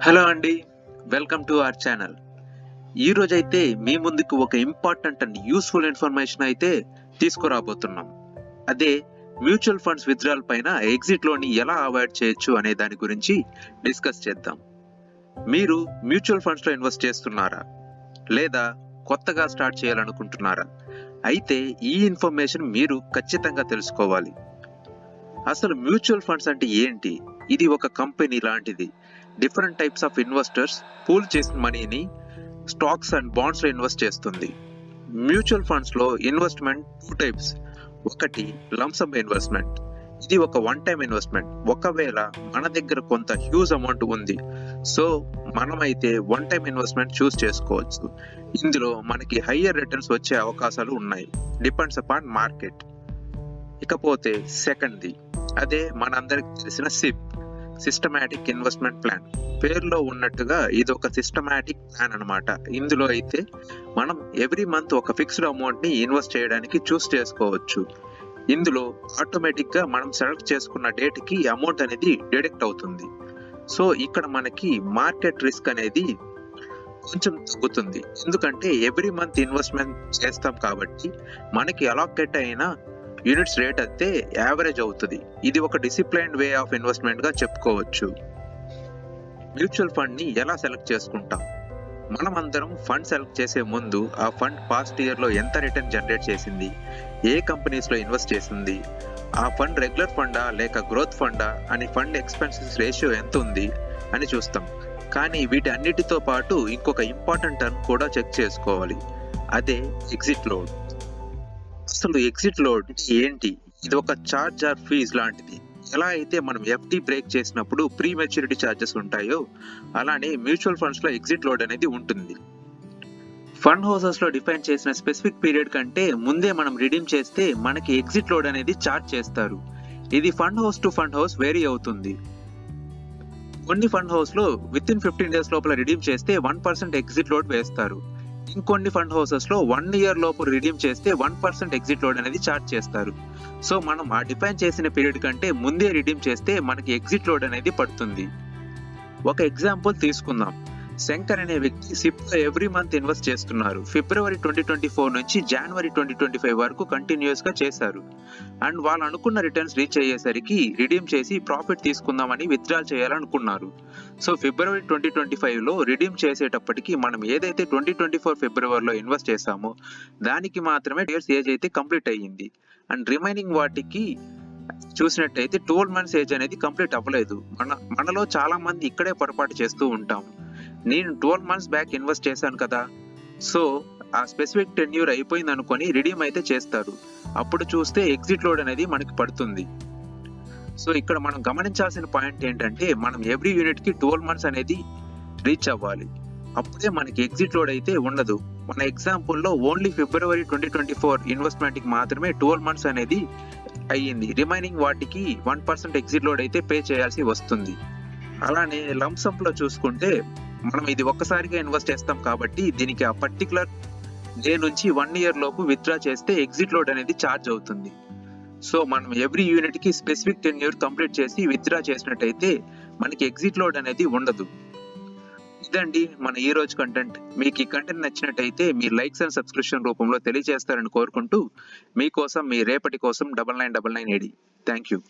Hello అండి. Welcome to our channel. ఈరోజైతే మీ ముందుకు ఒక ఇంపార్టెంట్ అండ్ యూస్ఫుల్ ఇన్ఫర్మేషన్ అయితే తీసుకురాబోతున్నాం. అదే మ్యూచువల్ ఫండ్స్ విత్డ్రాల్ పైన ఎగ్జిట్‌లోని ఎలా అవాయిడ్ చేయొచ్చు అనే దాని గురించి డిస్కస్ చేద్దాం. మీరు మ్యూచువల్ ఫండ్స్‌లో ఇన్వెస్ట్ చేస్తున్నారా? లేదా కొత్తగా స్టార్ట్ చేయాలనుకుంటున్నారా? అయితే ఈ ఇన్ఫర్మేషన్ మీరు ఖచ్చితంగా తెలుసుకోవాలి. అసలు మ్యూచువల్ ఫండ్స్ అంటే ఏంటి? ఇది ఒక కంపెనీ లాంటిది. Different types of investors pool చేసిన మనీని స్టాక్స్ అండ్ బాండ్స్ లో ఇన్వెస్ట్ చేస్తుంది. మ్యూచువల్ ఫండ్స్ లో ఇన్వెస్ట్మెంట్ టూ టైప్స్. ఒకటి లంసమ్ ఇన్వెస్ట్మెంట్. ఇది ఒక వన్ టైం ఇన్వెస్ట్మెంట్. ఒకవేళ మన దగ్గర కొంత హ్యూజ్ అమౌంట్ ఉంది, సో మనమైతే వన్ టైం ఇన్వెస్ట్మెంట్ చూస్ చేసుకోవచ్చు. ఇందులో మనకి హయ్యర్ రిటర్న్స్ వచ్చే అవకాశాలు ఉన్నాయి, డిపెండ్స్ అపాన్ మార్కెట్. ఇకపోతే సెకండ్ది, అదే మనందరికి తెలిసిన సిప్, సిస్టమాటిక్ ఇన్వెస్ట్మెంట్ ప్లాన్. పేరులో ఉన్నట్టుగా ఇది ఒక సిస్టమాటిక్ ప్లాన్ అన్నమాట. ఇందులో అయితే మనం ఎవ్రీ మంత్ ఒక ఫిక్స్డ్ అమౌంట్ ని ఇన్వెస్ట్ చేయడానికి చూస్ చేసుకోవచ్చు. ఇందులో ఆటోమేటిక్ గా మనం సెలెక్ట్ చేసుకున్న డేట్ కి అమౌంట్ అనేది డిడక్ట్ అవుతుంది. సో ఇక్కడ మనకి మార్కెట్ రిస్క్ అనేది కొంచెం తగ్గుతుంది. ఎందుకంటే ఎవ్రీ మంత్ ఇన్వెస్ట్మెంట్ చేస్తాం కాబట్టి మనకి అలాకేట్ అయిన యూనిట్స్ రేట్ అయితే యావరేజ్ అవుతుంది. ఇది ఒక డిసిప్లైన్డ్ వే ఆఫ్ ఇన్వెస్ట్మెంట్ గా చెప్పుకోవచ్చు. మ్యూచువల్ ఫండ్ ని ఎలా సెలెక్ట్ చేసుకుంటాం? మనం అందరం ఫండ్ సెలెక్ట్ చేసే ముందు ఆ ఫండ్ పాస్ట్ ఇయర్ లో ఎంత రిటర్న్ జనరేట్ చేసింది, ఏ కంపెనీస్ లో ఇన్వెస్ట్ చేసింది, ఆ ఫండ్ రెగ్యులర్ ఫండా లేక గ్రోత్ ఫండా అని ఫండ్ ఎక్స్పెన్సెస్ రేషియో ఎంత ఉంది అని చూస్తాం. కానీ వీటి అన్నిటితో పాటు ఇంకొక ఇంపార్టెంట్ టర్మ్ కూడా చెక్ చేసుకోవాలి. అదే ఎగ్జిట్ లోడ్. అసలు ఎగ్జిట్ లోడ్ ఏంటి? ఇది ఒక చార్జ్ ఆర్ ఫీజ్ లాంటిది. ఎలా అయితే మనం ఎఫ్డి బ్రేక్ చేసినప్పుడు ప్రీ మెచ్యూరిటీ ఛార్జెస్ ఉంటాయో, అలానే మ్యూచువల్ ఫండ్స్ లో ఎగ్జిట్ లోడ్ అనేది ఉంటుంది. ఫండ్ హౌసెస్ లో డిఫైన్ చేసిన స్పెసిఫిక్ పీరియడ్ కంటే ముందే మనం రిడీమ్ చేస్తే మనకి ఎగ్జిట్ లోడ్ అనేది చార్జ్ చేస్తారు. ఇది fund house to fund house vary అవుతుంది. కొన్ని ఫండ్ హౌస్ లో విత్ ఇన్ 15 days లోపల రిడీమ్ చేస్తే 1% ఎగ్జిట్ లోడ్ వేస్తారు. ఇంకొన్ని ఫండ్ హౌసెస్ లో 1 year లోపు రిడీమ్ చేస్తే 1% ఎగ్జిట్ లోడ్ అనేది చార్జ్ చేస్తారు. సో మనం ఆ డిఫైన్ చేసిన పీరియడ్ కంటే ముందే రిడీమ్ చేస్తే మనకి ఎగ్జిట్ లోడ్ అనేది పడుతుంది. ఒక ఎగ్జాంపుల్ తీసుకుందాం. శంకర్ అనే వ్యక్తి సిప్ లో ఎవ్రీ మంత్ ఇన్వెస్ట్ చేస్తున్నారు. ఫిబ్రవరి 2024 నుంచి జనవరి 2025 వరకు కంటిన్యూస్ గా చేశారు. అండ్ వాళ్ళు అనుకున్న రిటర్న్స్ రీచ్ అయ్యేసరికి రిడీమ్ చేసి ప్రాఫిట్ తీసుకుందామని విత్డ్రాల్ చేయాలనుకున్నారు. సో ఫిబ్రవరి 2025 లో రిడీమ్ చేసేటప్పటికి మనం ఏదైతే 2024 ఫిబ్రవరిలో ఇన్వెస్ట్ చేసామో దానికి మాత్రమే ఇయర్స్ ఏజ్ అయితే కంప్లీట్ అయ్యింది. అండ్ రిమైనింగ్ వాటికి చూసినట్టయితే 12 months ఏజ్ అనేది కంప్లీట్ అవ్వలేదు. మనలో చాలా మంది ఇక్కడే పొరపాటు చేస్తూ ఉంటాం. నేను 12 months బ్యాక్ ఇన్వెస్ట్ చేశాను కదా, సో ఆ స్పెసిఫిక్ టెన్యూర్ అయిపోయింది అనుకొని రిడీమ్ అయితే చేస్తారు. అప్పుడు చూస్తే ఎగ్జిట్ లోడ్ అనేది మనకి పడుతుంది. సో ఇక్కడ మనం గమనించాల్సిన పాయింట్ ఏంటంటే మనం ఎవ్రీ యూనిట్ కి 12 months అనేది రీచ్ అవ్వాలి. అప్పుడే మనకి ఎగ్జిట్ లోడ్ అయితే ఉండదు. మన ఎగ్జాంపుల్లో ఓన్లీ ఫిబ్రవరి 2024 ఇన్వెస్ట్మెంట్ కి మాత్రమే 12 months అనేది అయ్యింది. రిమైనింగ్ వాటికి 1% ఎగ్జిట్ లోడ్ అయితే పే చేయాల్సి వస్తుంది. అలానే లంసమ్ లో చూసుకుంటే మనం ఇది ఒక్కసారిగా ఇన్వెస్ట్ చేస్తాం కాబట్టి దీనికి ఆ పర్టికులర్ డే నుంచి 1 year లోపు విత్డ్రా చేస్తే ఎగ్జిట్ లోడ్ అనేది ఛార్జ్ అవుతుంది. సో మనం ఎవ్రీ యూనిట్ కి స్పెసిఫిక్ టెన్యూర్ కంప్లీట్ చేసి విత్డ్రా చేసినట్టయితే మనకి ఎగ్జిట్ లోడ్ అనేది ఉండదు. ఇదండి మన ఈ రోజు కంటెంట్. మీకు ఈ కంటెంట్ నచ్చినట్టయితే మీ లైక్స్ అండ్ సబ్స్క్రిప్షన్ రూపంలో తెలియజేస్తారని కోరుకుంటూ మీకోసం మీ రేపటి కోసం 9999 థ్యాంక్ యూ.